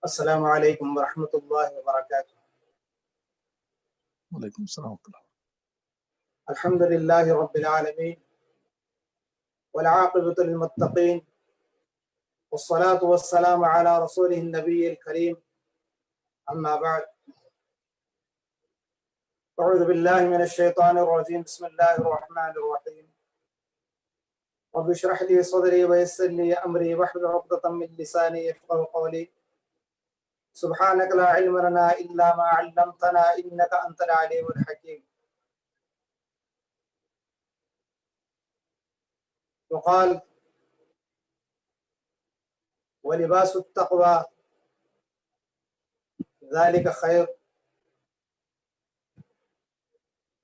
السلام علیکم ورحمۃ اللہ وبرکاتہ۔ وعلیکم السلام ورحمۃ اللہ۔ الحمد للہ رب العالمین والعاقبۃ للمتقین والصلاة والسلام علی رسولہ النبی الکریم، اما بعد، اعوذ باللہ من الشیطان الرجیم، بسم اللہ الرحمن الرحیم، رب اشرح لی صدری ویسر لی امری واحلل عقدۃ من لسانی یفقهوا قولی، سبحانک لا علم لنا الا ما علمتنا انک انت العلیم الحکیم۔ وقال ولباس التقوى ذلك خير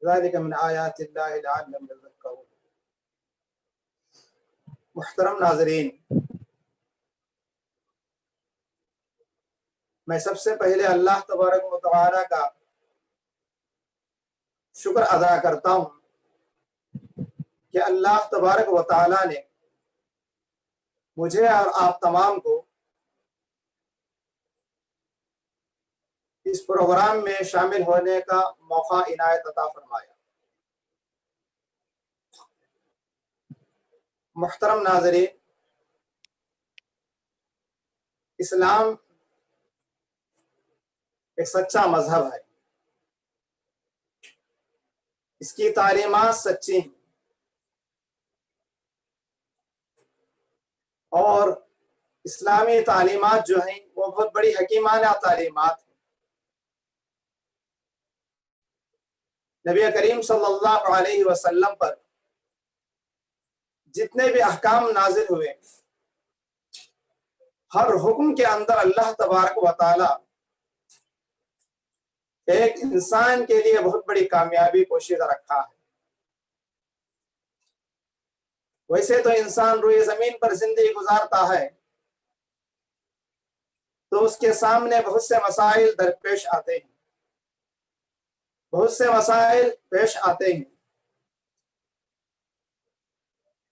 ذلك من آیات اللہ لعلهم يذکرون۔ محترم ناظرین، میں سب سے پہلے اللہ تبارک و تعالی کا شکر ادا کرتا ہوں کہ اللہ تبارک و تعالی نے مجھے اور آپ تمام کو اس پروگرام میں شامل ہونے کا موقع عنایت عطا فرمایا۔ محترم ناظرین، اسلام ایک سچا مذہب ہے، اس کی تعلیمات سچی ہیں اور اسلامی تعلیمات جو ہیں وہ بہت بڑی حکیمانہ تعلیمات ہیں۔ نبی کریم صلی اللہ علیہ وسلم پر جتنے بھی احکام نازل ہوئے، ہر حکم کے اندر اللہ تبارک و تعالی ایک انسان کے لیے بہت بڑی کامیابی پوشیدہ رکھا ہے۔ ویسے تو انسان روئے زمین پر زندگی گزارتا ہے تو اس کے سامنے بہت سے مسائل درپیش آتے ہیں، بہت سے مسائل پیش آتے ہیں،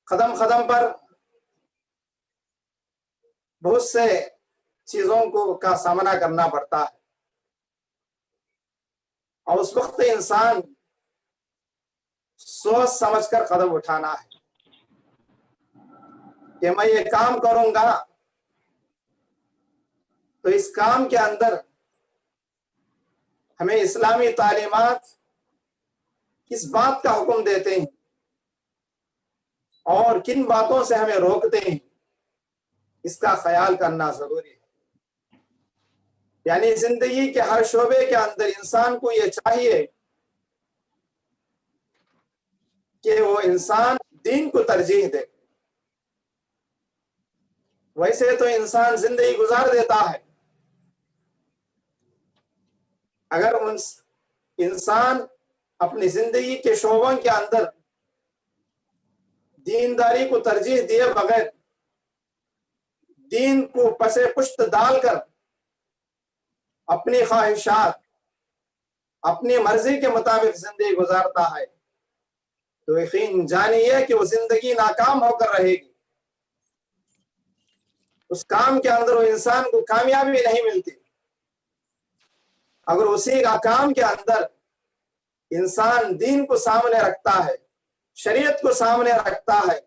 قدم قدم پر بہت سے چیزوں کا سامنا کرنا پڑتا ہے، اور اس وقت انسان سوچ سمجھ کر قدم اٹھانا ہے کہ میں یہ کام کروں گا تو اس کام کے اندر ہمیں اسلامی تعلیمات کس بات کا حکم دیتے ہیں اور کن باتوں سے ہمیں روکتے ہیں، اس کا خیال کرنا ضروری ہے۔ یعنی زندگی کے ہر شعبے کے اندر انسان کو یہ چاہیے کہ وہ انسان دین کو ترجیح دے۔ ویسے تو انسان زندگی گزار دیتا ہے، اگر انسان اپنی زندگی کے شعبوں کے اندر دینداری کو ترجیح دیے بغیر دین کو پس پشت ڈال کر اپنی خواہشات، اپنی مرضی کے مطابق زندگی گزارتا ہے تو یقین جانیے کہ وہ زندگی ناکام ہو کر رہے گی، اس کام کے اندر وہ انسان کو کامیابی نہیں ملتی۔ اگر اسی کا کام کے اندر انسان دین کو سامنے رکھتا ہے، شریعت کو سامنے رکھتا ہے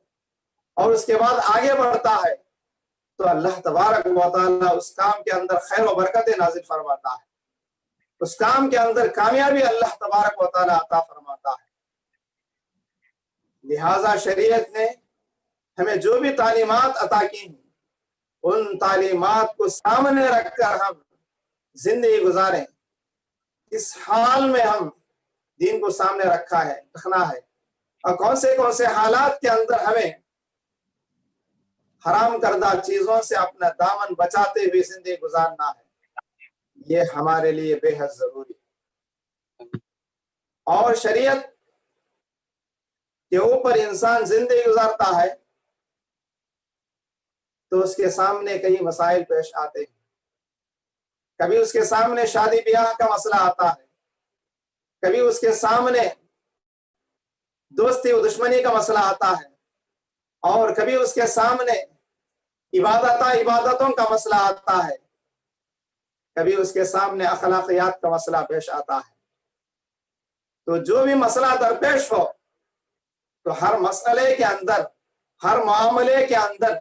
اور اس کے بعد آگے بڑھتا ہے تو اللہ تبارک و تعالیٰ اس کام کے اندر خیر و برکت نازل فرماتا ہے، اس کام کے اندر کامیابی اللہ تبارک و تعالیٰ عطا فرماتا ہے۔ لہذا شریعت نے ہمیں جو بھی تعلیمات عطا کی ہیں ان تعلیمات کو سامنے رکھ کر ہم زندگی گزاریں، اس حال میں ہم دین کو سامنے رکھنا ہے اور کون سے حالات کے اندر ہمیں حرام کردہ چیزوں سے اپنا دامن بچاتے ہوئے زندگی گزارنا ہے، یہ ہمارے لیے بے حد ضروری ہے۔ اور شریعت کے اوپر انسان زندگی گزارتا ہے تو اس کے سامنے کئی مسائل پیش آتے ہیں۔ کبھی اس کے سامنے شادی بیاہ کا مسئلہ آتا ہے، کبھی اس کے سامنے دوستی و دشمنی کا مسئلہ آتا ہے، اور کبھی اس کے سامنے عبادتوں کا مسئلہ آتا ہے، کبھی اس کے سامنے اخلاقیات کا مسئلہ پیش آتا ہے. تو جو بھی مسئلہ درپیش ہو تو ہر مسئلے کے اندر، ہر معاملے کے اندر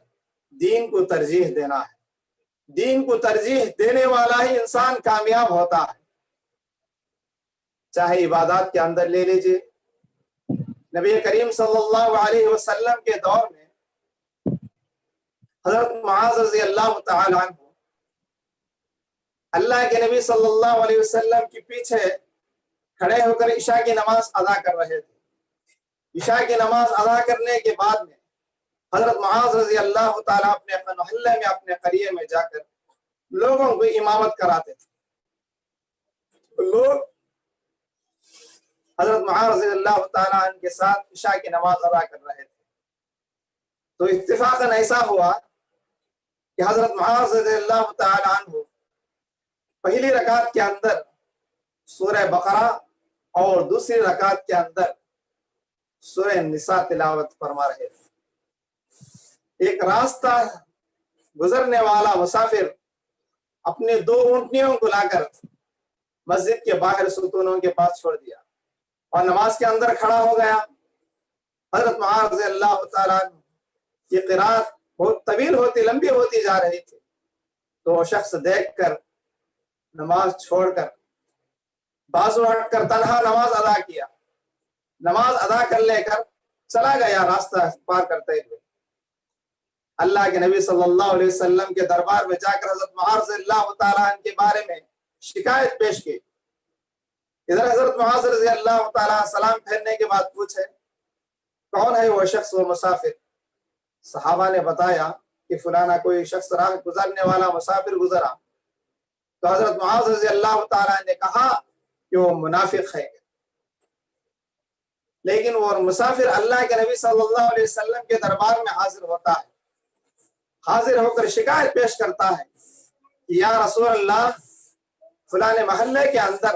دین کو ترجیح دینا ہے. دین کو ترجیح دینے والا ہی انسان کامیاب ہوتا ہے. چاہے عبادات کے اندر لے لیجیے. نبی کریم صلی اللہ علیہ وسلم کے دور میں حضرت معاذ رضی اللہ تعالی عنہ اللہ کے نبی صلی اللہ علیہ وسلم کے پیچھے کھڑے ہو کر عشاء کی نماز ادا کر رہے تھے. عشاء کی نماز ادا کرنے کے بعد میں حضرت معاذ رضی اللہ تعالیٰ اپنے محلے میں، اپنے قریے میں جا کر لوگوں کو امامت کراتے تھے. لوگ حضرت معاذ رضی اللہ تعالیٰ عنہ کے ساتھ عشاء کی نماز ادا کر رہے تھے. تو اتفاقاً ایسا ہوا کہ حضرت معاذ رضی اللہ تعالیٰ عنہ پہلی رکعت کے اندر سورہ بقرہ اور دوسری رکعت کے اندر سورہ نساء تلاوت فرما رہے تھے. ایک راستہ گزرنے والا مسافر اپنے 2 اونٹنیوں کو لا کر مسجد کے باہر ستونوں کے پاس چھوڑ دیا اور نماز کے اندر کھڑا ہو گیا. حضرت معاذ رضی اللہ تعالیٰ کی قرات بہت طویل ہوتی، لمبی ہوتی جا رہی تھی. تو وہ شخص دیکھ کر نماز چھوڑ کر بازو ہٹ کر تنہا نماز ادا کیا. نماز ادا کر لے کر چلا گیا راستہ پار کرتے ہوئے. اللہ کے نبی صلی اللہ علیہ وسلم کے دربار میں جا کر حضرت معاذ رضی اللہ تعالیٰ عنہ کے بارے میں شکایت پیش کی. ادھر حضرت معاذ رضی اللہ تعالیٰ سلام پھیرنے کے بعد پوچھے کون ہے وہ شخص، وہ مسافر؟ صحابہ نے بتایا کہ فلانا کوئی شخص راہ گزرنے والا مسافر گزرا. تو حضرت معاذ رضی اللہ تعالیٰ نے کہا کہ وہ منافق ہے. لیکن وہ مسافر اللہ کے نبی صلی اللہ علیہ وسلم کے دربار میں حاضر ہوتا ہے. حاضر ہو کر شکایت پیش کرتا ہے کہ یا رسول اللہ، فلانے محلے کے اندر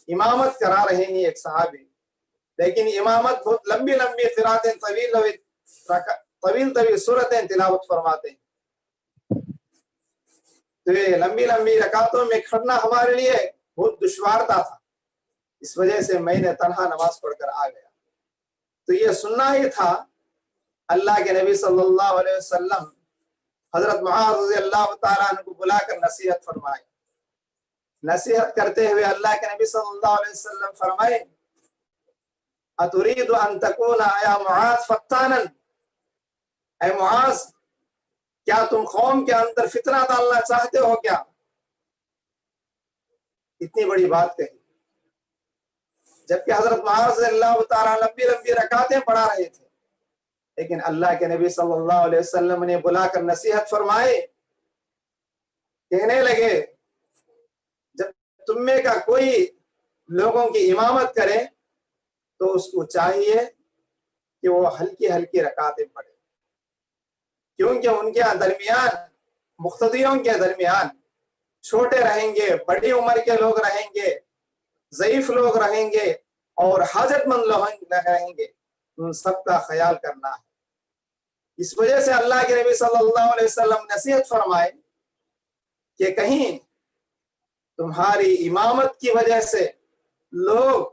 امامت کرا رہے ہیں ایک صحابی، لیکن امامت بہت لمبی لمبی قراتیں، طویل سورتیں تلاوت فرماتے ہیں. تو یہ لمبی لمبی رکعتوں میں کھڑنا ہمارے لیے بہت دشوارتا تھا. اس وجہ سے میں نے تنہا نماز پڑھ کر آ گیا. تو یہ سننا ہی تھا. اللہ کے نبی صلی اللہ علیہ وسلم حضرت معاذ رضی اللہ تعالیٰ عنہ کو بلا کر نصیحت فرمائے. نصیحت کرتے ہوئے اللہ کے نبی صلی اللہ علیہ وسلم فرمائے اتريد ان تكون يا معاذ فتانا، اے معاذ کیا تم قوم کے اندر فتنہ ڈالنا چاہتے ہو کیا؟ اتنی بڑی بات کہی جبکہ حضرت معاذ رضی اللہ تعالیٰ لمبی لمبی رکعتیں پڑھا رہے تھے. لیکن اللہ کے نبی صلی اللہ علیہ وسلم نے بلا کر نصیحت فرمائے. کہنے لگے جب تم میں کا کوئی لوگوں کی امامت کرے تو اس کو چاہیے کہ وہ ہلکی ہلکی رکعتیں پڑھے، کیونکہ ان کے درمیان، مقتدیوں کے درمیان چھوٹے رہیں گے، بڑی عمر کے لوگ رہیں گے، ضعیف لوگ رہیں گے اور حاجت مند لوگ رہیں گے. ان سب کا خیال کرنا ہے. اس وجہ سے اللہ کے نبی صلی اللہ علیہ وسلم نصیحت فرمائے کہ کہیں تمہاری امامت کی وجہ سے لوگ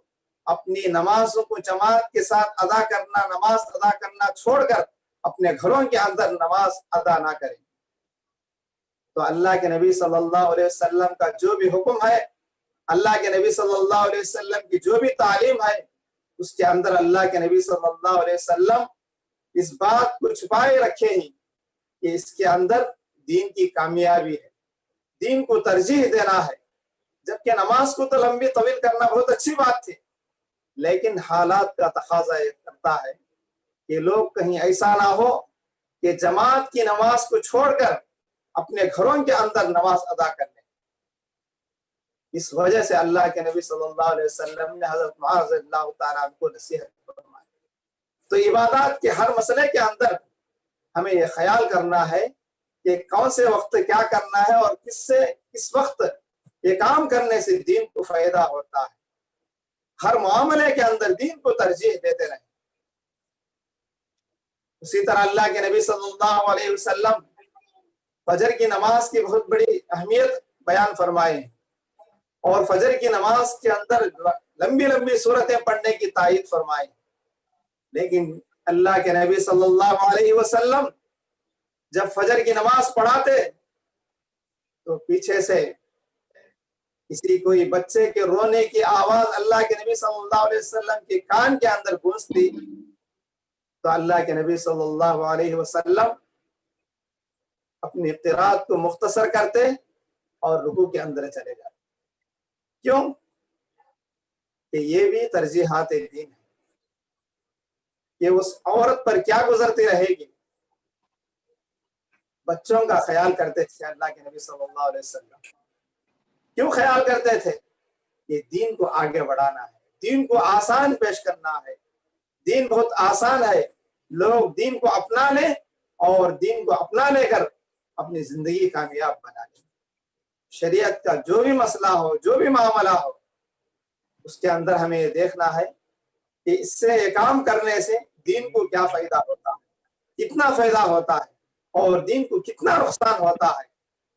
اپنی نمازوں کو جماعت کے ساتھ نماز ادا کرنا چھوڑ کر اپنے گھروں کے اندر نماز ادا نہ کریں. تو اللہ کے نبی صلی اللہ علیہ وسلم کا جو بھی حکم ہے، اللہ کے نبی صلی اللہ علیہ وسلم کی جو بھی تعلیم ہے، اس کے اندر اللہ کے نبی صلی اللہ علیہ وسلم اس بات کو چھپائے رکھے ہیں کہ اس کے اندر دین کی کامیابی ہے، دین کو ترجیح دینا ہے. جبکہ نماز کو تو لمبی طویل کرنا بہت اچھی بات تھی، لیکن حالات کا تقاضا یہ کرتا ہے کہ لوگ کہیں ایسا نہ ہو کہ جماعت کی نماز کو چھوڑ کر اپنے گھروں کے اندر نماز ادا کر لیں. اس وجہ سے اللہ کے نبی صلی اللہ علیہ وسلم نے حضرت معاذ رضی اللہ تعالیٰ عنہ کو نصیحت فرمائی. تو عبادات کے ہر مسئلے کے اندر ہمیں یہ خیال کرنا ہے کہ کون سے وقت کیا کرنا ہے اور کس وقت یہ کام کرنے سے دین کو فائدہ ہوتا ہے. ہر معاملے کے اندر دین کو ترجیح دیتے رہیں. اسی طرح اللہ کے نبی صلی اللہ علیہ وسلم فجر کی نماز کی بہت بڑی اہمیت بیان فرمائے اور فجر کی نماز کے اندر لمبی لمبی صورتیں پڑھنے کی تائید فرمائی، لیکن اللہ کے نبی صلی اللہ علیہ وسلم جب فجر کی نماز پڑھاتے تو پیچھے سے کسی کوئی بچے کے رونے کی آواز اللہ کے نبی صلی اللہ علیہ وسلم کے کان کے اندر گونجتی تو اللہ کے نبی صلی اللہ علیہ وسلم اپنی قرات کو مختصر کرتے اور رکوع کے اندر چلے جاتے۔ کیوں؟ کہ یہ بھی ترجیحات دین ہے کہ اس عورت پر کیا گزرتی رہے گی۔ بچوں کا خیال کرتے تھے اللہ کے نبی صلی اللہ علیہ وسلم۔ کیوں خیال کرتے تھے؟ کہ دین کو آگے بڑھانا ہے، دین کو آسان پیش کرنا ہے، دین بہت آسان ہے، لوگ دین کو اپنا لیں اور دین کو اپنا لے کر اپنی زندگی کامیاب بنا لیں۔ شریعت کا جو بھی مسئلہ ہو، جو بھی معاملہ ہو، اس کے اندر ہمیں یہ دیکھنا ہے کہ اس سے یہ کام کرنے سے دین کو کیا فائدہ ہوتا ہے، کتنا فائدہ ہوتا ہے اور دین کو کتنا نقصان ہوتا ہے۔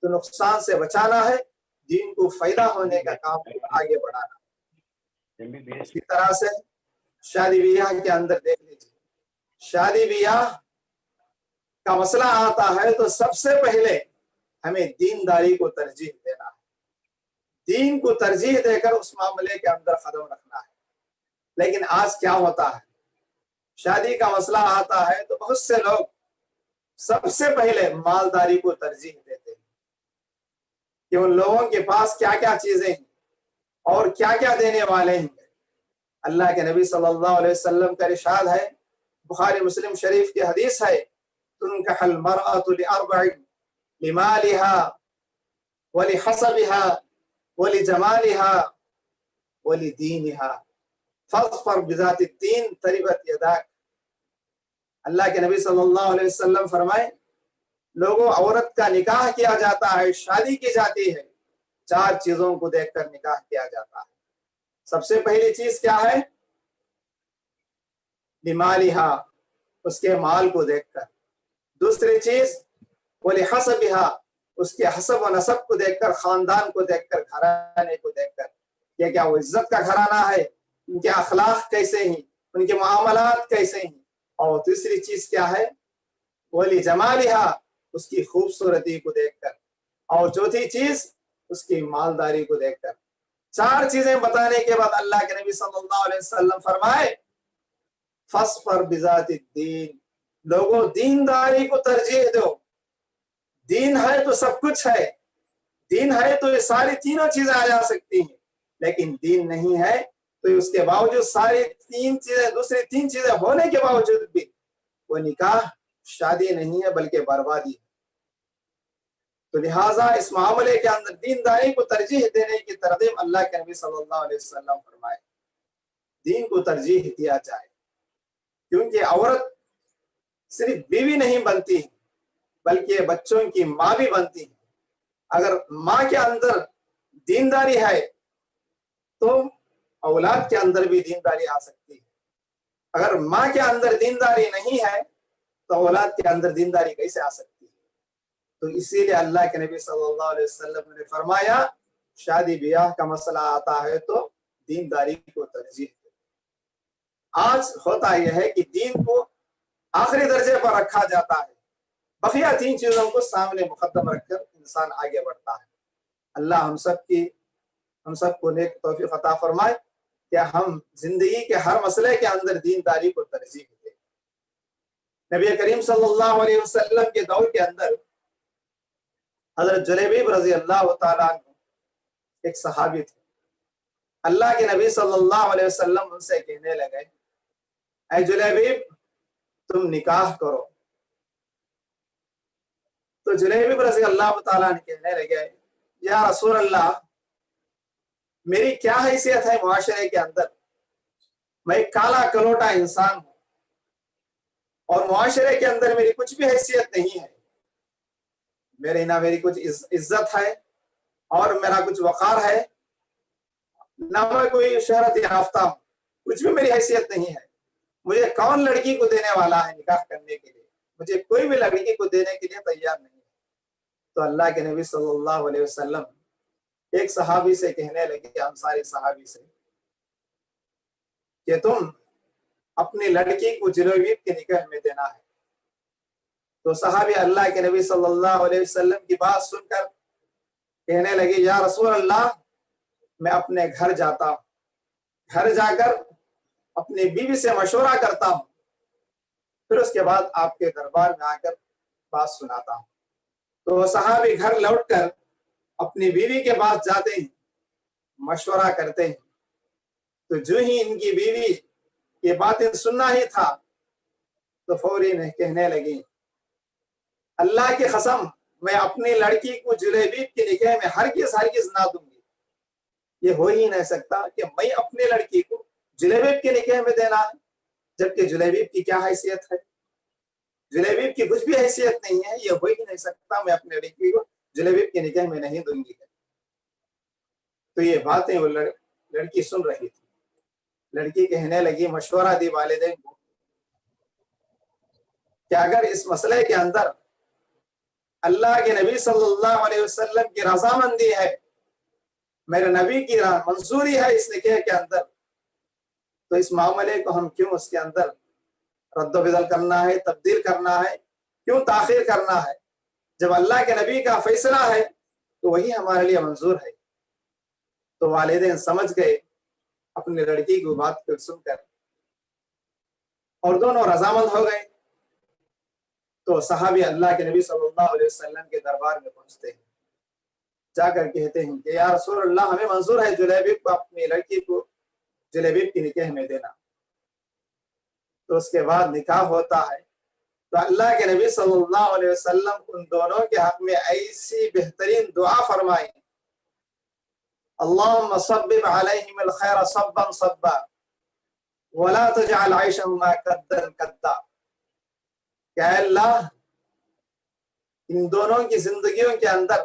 تو نقصان سے بچانا ہے، دین کو فائدہ ہونے کا کام آگے بڑھانا۔ اسی طرح سے شادی بیاہ کے اندر دیکھ لیجیے، شادی بیاہ کا مسئلہ آتا ہے تو سب سے پہلے ہمیں دینداری کو ترجیح دینا ہے، دین کو ترجیح دے کر اس معاملے کے اندر قدم رکھنا ہے۔ لیکن آج کیا ہوتا ہے، شادی کا مسئلہ آتا ہے تو بہت سے لوگ سب سے پہلے مالداری کو ترجیح دیتے ہیں کہ ان لوگوں کے پاس کیا کیا چیزیں ہیں اور کیا کیا دینے والے ہیں۔ اللہ کے نبی صلی اللہ علیہ وسلم کا ارشاد ہے، بخاری مسلم شریف کی حدیث ہے، تنکح المرأة لأربع، لمالها ولحسبها ولجمالها ولدینها فاظفر بذات الدین تربت یداک۔ اللہ کے نبی صلی اللہ علیہ وسلم فرمائے، لوگوں عورت کا نکاح کیا جاتا ہے، شادی کی جاتی ہے، چار چیزوں کو دیکھ کر نکاح کیا جاتا ہے۔ سب سے پہلی چیز کیا ہے؟ لمالہا، اس کے مال کو دیکھ کر۔ دوسری چیز ولحسبہا، اس کے حسب و نسب کو دیکھ کر، خاندان کو دیکھ کر، گھرانے کو دیکھ کر، کہ کیا وہ عزت کا گھرانہ ہے، ان کے اخلاق کیسے ہیں، ان کے معاملات کیسے ہیں۔ اور تیسری چیز کیا ہے؟ ولجمالہا، اس کی خوبصورتی کو دیکھ کر۔ اور چوتھی چیز اس کی مالداری کو دیکھ کر۔ چار چیزیں بتانے کے بعد اللہ کے نبی صلی اللہ علیہ وسلم فرمائے، فاظفر بذات الدین، لوگوں دینداری کو ترجیح دو۔ دین ہے تو سب کچھ ہے، دین ہے تو یہ ساری تینوں چیزیں آ جا سکتی ہیں، لیکن دین نہیں ہے تو اس کے باوجود ساری تین چیزیں، دوسری تین چیزیں ہونے کے باوجود بھی وہ نکاح شادی نہیں ہے بلکہ بربادی ہے۔ تو لہٰذا اس معاملے کے اندر دینداری کو ترجیح دینے کی ترغیب اللہ کے نبی صلی اللہ علیہ وسلم فرمائے، دین کو ترجیح دیا جائے، کیونکہ عورت صرف بیوی نہیں بنتی بلکہ بچوں کی ماں بھی بنتی ہے۔ اگر ماں کے اندر دینداری ہے تو اولاد کے اندر بھی دینداری آ سکتی ہے، اگر ماں کے اندر دینداری نہیں ہے تو اولاد کے اندر دینداری کیسے آ سکتی ہے؟ تو اسی لیے اللہ کے نبی صلی اللہ علیہ وسلم نے فرمایا، شادی بیاہ کا مسئلہ آتا ہے تو دینداری کو ترجیح دے۔ آج ہوتا یہ ہے کہ دین کو آخری درجے پر رکھا جاتا ہے، بقیہ تین چیزوں کو سامنے مقدم رکھ کر انسان آگے بڑھتا ہے۔ اللہ ہم سب کو نیک توفیق عطا فرمائے کہ ہم زندگی کے ہر مسئلے کے اندر دینداری کو ترجیح دیں۔ نبی کریم صلی اللہ علیہ وسلم کے دور کے اندر حضرت جلیبیب رضی اللہ تعالیٰ عنہ ایک صحابی تھے۔ اللہ کے نبی صلی اللہ علیہ وسلم ان سے کہنے لگے، اے جلیبیب تم نکاح کرو۔ تو جلیبیب رضی اللہ تعالیٰ عنہ کہنے لگے، یا رسول اللہ میری کیا حیثیت ہے معاشرے کے اندر، میں کالا کلوٹا انسان ہوں اور معاشرے کے اندر میری کچھ بھی حیثیت نہیں ہے، نہ میری کچھ عزت ہے اور میرا کچھ وقار ہے، نہ میں کوئی شہرت یافتہ ہوں، کچھ بھی میری حیثیت نہیں ہے، مجھے کون لڑکی کو دینے والا ہے نکاح کرنے کے لیے؟ مجھے کوئی بھی لڑکی کو دینے کے لیے تیار نہیں ہے۔ تو اللہ کے نبی صلی اللہ علیہ وسلم ایک صحابی سے کہنے لگے، انصاری صحابی سے، کہ تم اپنی لڑکی کو جلیبیب کے نکاح میں دینا ہے۔ تو صحابی اللہ کے نبی صلی اللہ علیہ وسلم کی بات سن کر کہنے لگے، یا رسول اللہ، میں اپنے گھر جاتا ہوں، گھر جا کر اپنی بیوی سے مشورہ کرتا ہوں، پھر اس کے بعد آپ کے دربار میں آ کر بات سناتا ہوں۔ تو صحابی گھر لوٹ کر اپنی بیوی کے پاس جاتے ہیں، مشورہ کرتے ہیں۔ تو جو ہی ان کی بیوی یہ باتیں سننا ہی تھا تو فوری میں کہنے لگی، اللہ کی قسم، میں اپنی لڑکی کو جلیبیب کے نکاح میں ہرگز نہ دوں گی۔ یہ ہو ہی نہیں سکتا کہ میں اپنی لڑکی کو جلیبیب کے نکاح میں دینا ہے، جبکہ جلیبیب کی کیا حیثیت ہے؟ جلیبیب کی کچھ بھی حیثیت نہیں ہے، یہ ہو ہی نہیں سکتا، میں اپنی لڑکی کو جلیبیب کے نکاح میں نہیں دوں گی۔ تو یہ باتیں وہ لڑکی سن رہی تھی۔ لڑکی کہنے لگی، مشورہ دی والدین کو کہ اگر اس مسئلے کے اندر اللہ کے نبی صلی اللہ علیہ وسلم کی رضامندی ہے، میرے نبی کی منظوری ہے اس نکاح کے اندر، تو اس معاملے کو ہم کیوں اس کے اندر رد و بدل کرنا ہے، تبدیل کرنا ہے، کیوں تاخیر کرنا ہے؟ جب اللہ کے نبی کا فیصلہ ہے تو وہی ہمارے لیے منظور ہے۔ تو والدین سمجھ گئے اپنی لڑکی کی بات کو سن کر، اور دونوں رضامند ہو گئے۔ تو صحابی اللہ کے نبی صلی اللہ علیہ وسلم کے دربار میں پہنچتے ہیں، جا کر کہتے ہیں کہ یا رسول اللہ، ہمیں منظور ہے جلیبیب کو، اپنی لڑکی کو جلیبیب کی نکاح میں دینا۔ تو اس کے بعد نکاح ہوتا ہے۔ تو اللہ کے نبی صلی اللہ علیہ وسلم ان دونوں کے حق میں ایسی بہترین دعا فرمائی، اللہم صبب علیہم الخیر صبا صبا ولا تجعل عیشہما کدا کدا، کہ اے اللہ، ان دونوں کی زندگیوں کے اندر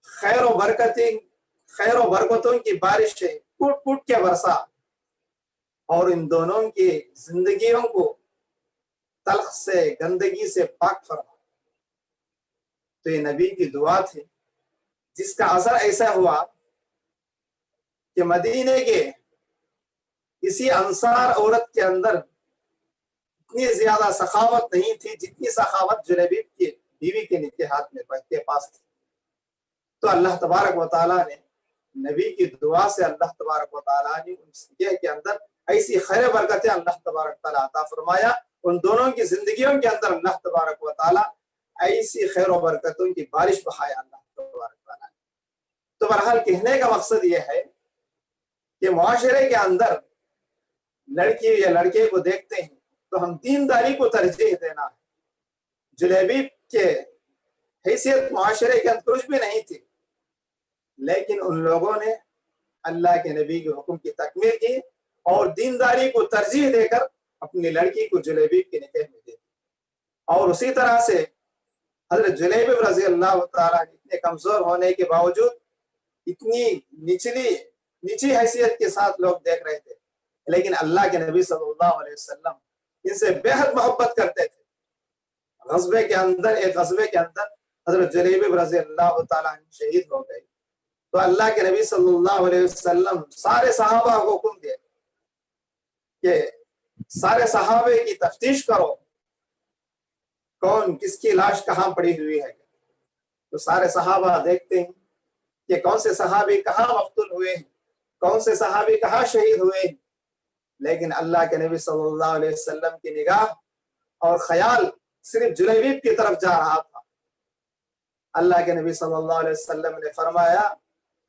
خیر و برکتوں کی بارشیں ٹوٹ ٹوٹ کے برسا، اور ان دونوں کی زندگیوں کو تلخ سے، گندگی سے پاک فرما۔ تو یہ نبی کی دعا تھی، جس کا اثر ایسا ہوا کہ مدینے کے کسی انصار عورت کے اندر اتنی زیادہ سخاوت نہیں تھی جتنی سخاوت جلیبیب کی بیوی کے نکاحات میں کے پاس تھی۔ تو اللہ تبارک و تعالیٰ نے نبی کی دعا سے اللہ تبارک و تعالیٰ نے اس نکاح کے اندر ایسی خیر برکتیں اللہ تبارک تعالیٰ عطا فرمایا، ان دونوں کی زندگیوں کے اندر اللہ تبارک و تعالیٰ ایسی خیر و برکتوں کی بارش بہایا اللہ تبارک تعالیٰ۔ تو بہرحال کہنے کا مقصد یہ ہے کہ معاشرے کے اندر لڑکی یا لڑکے کو دیکھتے ہیں تو ہم دینداری کو ترجیح دینا ہے۔ جلیبیب کے حیثیت معاشرے کے اندر کچھ بھی نہیں تھی، لیکن ان لوگوں نے اللہ کے نبی کے حکم کی تکمیل کی اور دینداری کو ترجیح دے کر اپنی لڑکی کو جلیبیب کے نکاح میں دے دی۔ اور اسی طرح سے حضرت جلیبیب رضی اللہ تعالیٰ اتنے کمزور ہونے کے باوجود اتنی نیچی حیثیت کے ساتھ لوگ دیکھ رہے تھے، لیکن اللہ کے نبی صلی اللہ علیہ وسلم ان سے بے حد محبت کرتے تھے۔ ایک غزوے کے اندر حضرت جلیبیب رضی اللہ تعالیٰ شہید ہو گئے۔ تو اللہ کے نبی صلی اللہ علیہ وسلم سارے صحابہ کو حکم دیا کہ سارے صحابے کی تفتیش کرو، کون کس کی لاش کہاں پڑی ہوئی ہے۔ تو سارے صحابہ دیکھتے ہیں کہ کون سے صحابی کہاں مقتول ہوئے ہیں، کون سے صحابی کہاں شہید ہوئے ہیں، لیکن اللہ کے نبی صلی اللہ علیہ وسلم کی نگاہ اور خیال صرف جلیبیب کی طرف جا رہا تھا۔ اللہ کے نبی صلی اللہ علیہ وسلم نے فرمایا،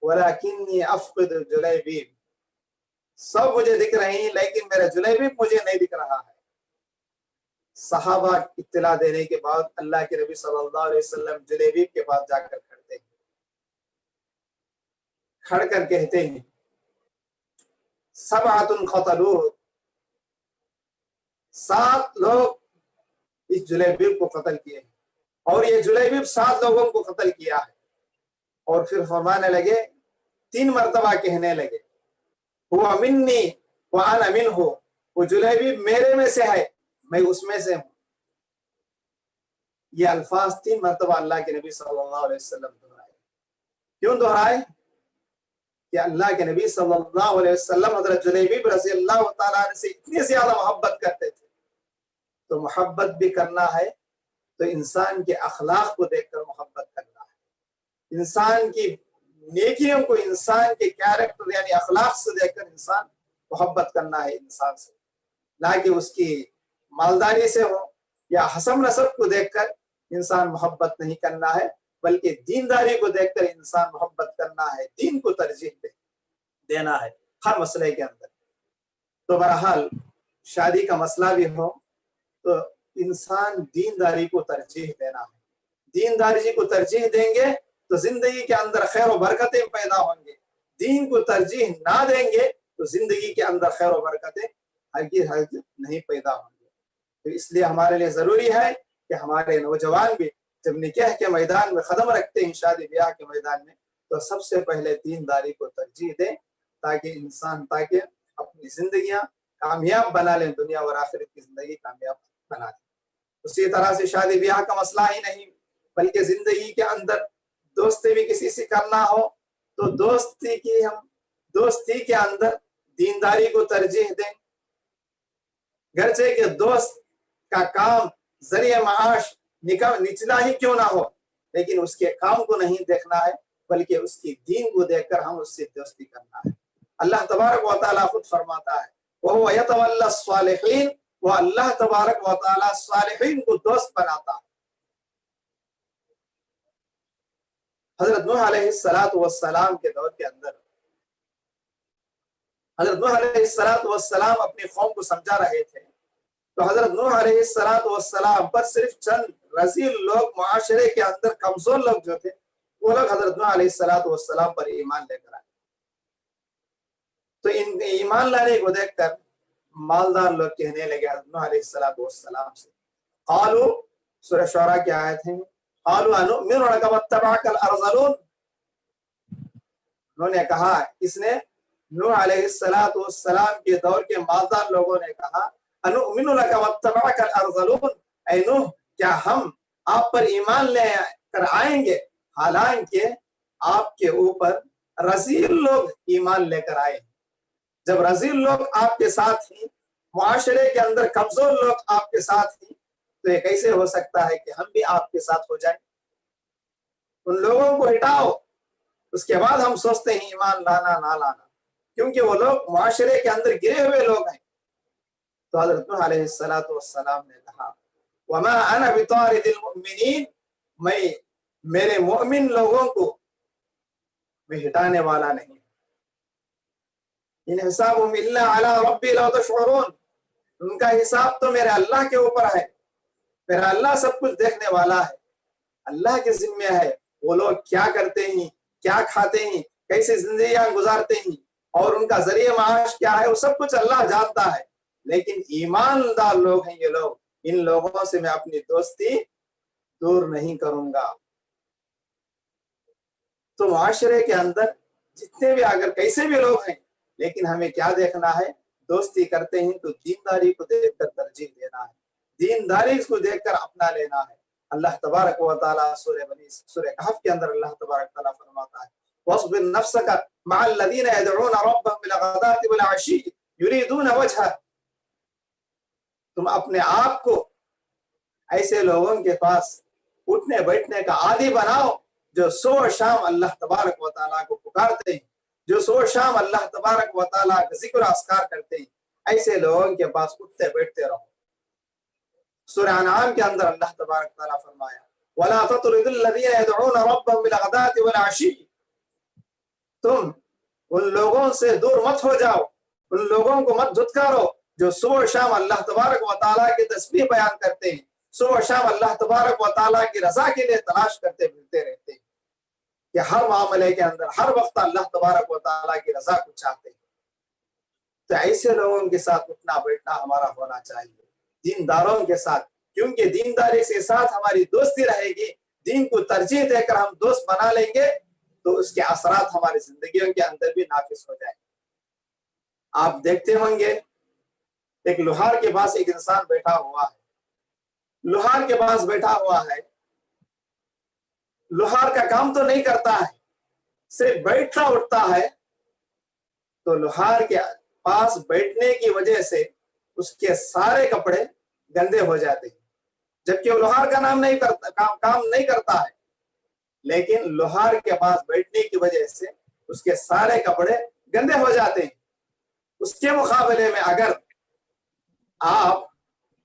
وَلَكِنِّي أَفْقِدُ جُلَيْبِيب، سب مجھے دکھ رہے ہیں لیکن میرا جلیبیب مجھے نہیں دکھ رہا ہے۔ صحابہ اطلاع دینے کے بعد اللہ کے نبی صلی اللہ علیہ وسلم جلیبیب کے پاس جا کر کھڑ کر کہتے ہیں، سبعۃ قتلوہ، 7 لوگ اس جلیبیب کو قتل کیے ہیں، اور یہ جلیبیب 7 لوگوں کو قتل کیا ہے۔ اور پھر فرمانے لگے، 3 مرتبہ کہنے لگے، ہوا منی وانا منہ، وہ جلیبیب میرے میں سے ہے، میں اس میں سے ہوں۔ یہ الفاظ 3 مرتبہ اللہ کے نبی صلی اللہ علیہ وسلم دہرائے۔ کیوں دہرائے؟ کہ اللہ کے نبی صلی اللہ علیہ وسلم حضرت جلیبیب رضی اللہ تعالیٰ عنہ سے اتنی زیادہ محبت کرتے تھے. تو محبت بھی کرنا ہے تو انسان کے اخلاق کو دیکھ کر محبت کرنا ہے، انسان کی نیکیوں کو، انسان کے کیریکٹر یعنی اخلاق سے دیکھ کر انسان محبت کرنا ہے انسان سے، نہ کہ اس کی مالداری سے ہو یا حسب نسب کو دیکھ کر انسان محبت نہیں کرنا ہے، بلکہ دینداری کو دیکھ کر انسان محبت کرنا ہے، دین کو ترجیح دینا ہے ہر مسئلے کے اندر. تو بہرحال شادی کا مسئلہ بھی ہو تو انسان دینداری کو ترجیح دینا ہے. دینداری کو ترجیح دیں گے تو زندگی کے اندر خیر و برکتیں پیدا ہوں گے. دین کو ترجیح نہ دیں گے تو زندگی کے اندر خیر و برکتیں ہرگز نہیں پیدا ہوں گے. تو اس لیے ہمارے لیے ضروری ہے کہ ہمارے نوجوان بھی جب نکاح کے میدان میں قدم رکھتے ہیں، شادی بیاہ کے میدان میں، تو سب سے پہلے دینداری کو ترجیح دیں تاکہ اپنی زندگیاں کامیاب بنا لیں، دنیا اور آخرت کی زندگی کامیاب بنا لیں. اسی طرح سے شادی بیاہ کا مسئلہ ہی نہیں بلکہ زندگی کے اندر دوستی بھی کسی سے کرنا ہو تو دوستی کے اندر دینداری کو ترجیح دیں. گرچہ کہ دوست کا کام ذریعہ معاش نچلا ہی کیوں نہ ہو، لیکن اس کے کام کو نہیں دیکھنا ہے بلکہ اس کی دین کو دیکھ کر ہم اس سے دوستی کرنا ہے. اللہ تبارک و تعالیٰ خود فرماتا ہے وَهُوَ يَتَوَلَّى الصَّالِحِينَ، وہ اللہ تبارک و تعالیٰ صالحین کو دوست بناتا ہے. حضرت نوح علیہ السلام کے دور کے اندر حضرت نوح علیہ السلام اپنی قوم کو سمجھا رہے تھے، تو حضرت نوح علیہ السلام پر صرف چند رذیل لوگ، معاشرے کے اندر کمزور لوگ جو تھے، وہ لوگ حضرت نوح علیہ السلام پر ایمان لے کر آئے. تو ان ایمان لانے کو دیکھ کر مالدار لوگ کہنے لگے حضرت نوح علیہ السلام سے، قالوا، سورہ شعراء کی آیت ہے، قالوا انؤمن لک واتبعک الارذلون. انہوں نے کہا، کس نے؟ نوح علیہ السلام کے دور کے مالدار لوگوں نے کہا، انؤمن لک واتبعک الارذلون، اے نوح کیا ہم آپ پر ایمان لے کر آئیں گے حالانکہ آپ کے اوپر رذیل لوگ ایمان لے کر آئے. جب رذیل لوگ آپ کے ساتھ ہیں، معاشرے کے اندر کمزور لوگ آپ کے ساتھ ہیں، تو یہ کیسے ہو سکتا ہے کہ ہم بھی آپ کے ساتھ ہو جائیں؟ ان لوگوں کو ہٹاؤ، اس کے بعد ہم سوچتے ہیں ایمان لانا نہ لانا، کیونکہ وہ لوگ معاشرے کے اندر گرے ہوئے لوگ ہیں. تو حضرت نوح علیہ السلام نے کہا وَمَا أَنَا بِطَارِدِ الْمُؤْمِنِينَ، میں میرے مؤمن لوگوں کو میں ہٹانے والا نہیں. ان حسابهم الا علی ربی لو تشعرون، ان کا حساب تو میرے اللہ کے اوپر ہے، میرا اللہ سب کچھ دیکھنے والا ہے، اللہ کے ذمہ ہے وہ لوگ کیا کرتے ہیں، کیا کھاتے ہیں، کیسے زندگیاں گزارتے ہیں اور ان کا ذریعہ معاش کیا ہے، وہ سب کچھ اللہ جانتا ہے. لیکن ایماندار لوگ ہیں یہ لوگ، ان لوگوں سے میں اپنی دوستی دور نہیں کروں گا. تو معاشرے کے اندر جتنے بھی اگر کیسے بھی لوگ ہیں، لیکن ہمیں کیا دیکھنا ہے؟ دوستی کرتے ہیں تو دینداری کو دیکھ کر ترجیح دینا ہے، دینداری کو دیکھ کر اپنا لینا ہے. اللہ تبارک و تعالیٰ سورہ کہف کے اندر اللہ تبارک تعالیٰ فرماتا ہے وَاصْبِرْ نَفْسَكَ مَعَ الَّذِينَ يَدْعُونَ رَبَّهُمْ بِالْغَدَاةِ وَالْعَشِيِّ يُرِيدُونَ وَجْهَهُ، تم اپنے آپ کو ایسے لوگوں کے پاس اٹھنے بیٹھنے کا عادی بناؤ جو صبح شام اللہ تبارک و تعالیٰ کو پکارتے ہیں، جو صبح شام اللہ تبارک و تعالیٰ کا ذکر و اذکار کرتے ہیں، ایسے لوگوں کے پاس اٹھتے بیٹھتے رہو. سورہ انعام کے اندر اللہ تبارک تعالیٰ فرمایا وَلَا تَطْرُدِ الَّذِينَ يَدْعُونَ رَبَّهُمْ بِالْغَدَاةِ وَالْعَشِيِّ، تم ان لوگوں سے دور مت ہو جاؤ، ان لوگوں کو مت دھتکارو جو صبح شام اللہ تبارک و تعالیٰ کی تسبیح بیان کرتے ہیں، صبح شام اللہ تبارک و تعالیٰ کی رضا کے لیے تلاش کرتے پھرتے رہتے ہیں کہ ہر معاملے کے اندر ہر وقت اللہ تبارک و تعالیٰ کی رضا کو چاہتے ہیں. تو ایسے لوگوں کے ساتھ اٹھنا بیٹھنا ہمارا ہونا چاہیے، دینداروں کے ساتھ، کیونکہ دینداری کے ساتھ ہماری دوستی رہے گی. دین کو ترجیح دے کر ہم دوست بنا لیں گے تو اس کے اثرات ہماری زندگیوں کے اندر بھی نافذ ہو جائیں. آپ دیکھتے ہوں گے ایک لوہار کے پاس ایک انسان بیٹھا ہوا ہے، لوہار کے پاس بیٹھا ہوا ہے، لوہار کا کام تو نہیں کرتا ہے، صرف بیٹھتا اٹھتا ہے تو لوہار کے پاس بیٹھنے کی وجہ سے اس کے سارے کپڑے گندے ہو جاتے ہیں، جبکہ وہ لوہار کا کام نہیں کرتا ہے، لیکن لوہار کے پاس بیٹھنے کی وجہ سے اس کے سارے کپڑے گندے ہو جاتے ہیں۔ اس کے مقابلے میں اگر آپ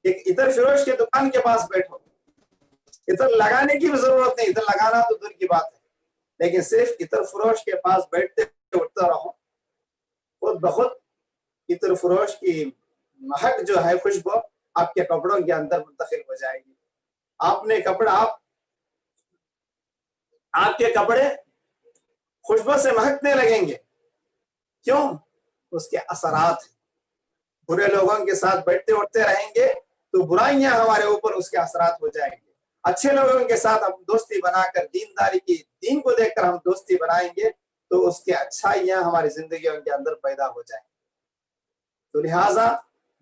ایک عطر فروش کی دکان کے پاس بیٹھو، عطر لگانے کی بھی ضرورت نہیں، عطر لگانا تو دور کی بات ہے، لیکن صرف عطر فروش کے پاس بیٹھتے اٹھتے رہو، خود بخود عطر فروش کی مہک جو ہے، خوشبو آپ کے کپڑوں کے اندر منتقل ہو جائے گی۔ آپ کے کپڑے خوشبو سے مہکنے لگیں گے۔ کیوں؟ اس کے اثرات ہیں۔ برے لوگوں کے ساتھ بیٹھتے اٹھتے رہیں گے تو برائیاں ہمارے اوپر اس کے اثرات ہو جائیں گے۔ اچھے لوگوں کے ساتھ ہم دوستی بنا کر دین کو دیکھ کر ہم دوستی بنائیں گے تو اس کے اچھائیاں ہماری زندگیوں کے اندر پیدا ہو جائیں گے۔ تو لہٰذا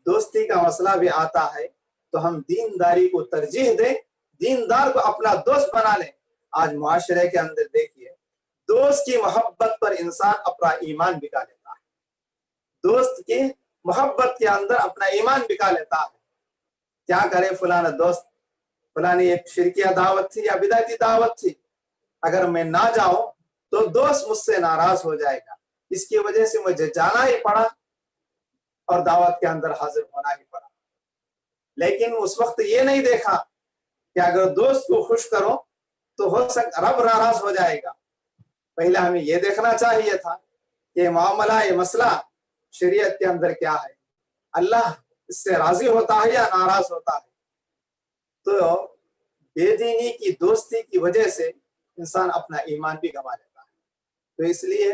دوستی کا مسئلہ بھی آتا ہے تو ہم دینداری کو ترجیح دیں، دیندار کو اپنا دوست بنا لیں۔ آج معاشرے کے اندر دیکھیے، دوست کی محبت پر انسان اپنا ایمان بکا لیتا ہے، دوست کی محبت کے اندر اپنا ایمان بکا لیتا ہے۔ کیا کرے فلانا دوست، فلانی ایک شرکیہ دعوت تھی یا بدعتی دعوت تھی، اگر میں نہ جاؤں تو دوست مجھ سے ناراض ہو جائے گا، اس کی وجہ سے مجھے جانا ہی پڑا اور دعوت کے اندر حاضر ہونا ہی پڑا۔ لیکن اس وقت یہ نہیں دیکھا کہ اگر دوست کو خوش کرو تو ہو سکتا رب ناراض ہو جائے گا۔ پہلے ہمیں یہ دیکھنا چاہیے تھا کہ معاملہ، یہ مسئلہ شریعت کے اندر کیا ہے، اللہ اس سے راضی ہوتا ہے یا ناراض ہوتا ہے۔ تو بے دینی کی دوستی کی وجہ سے انسان اپنا ایمان بھی گنوا لیتا ہے۔ تو اس لیے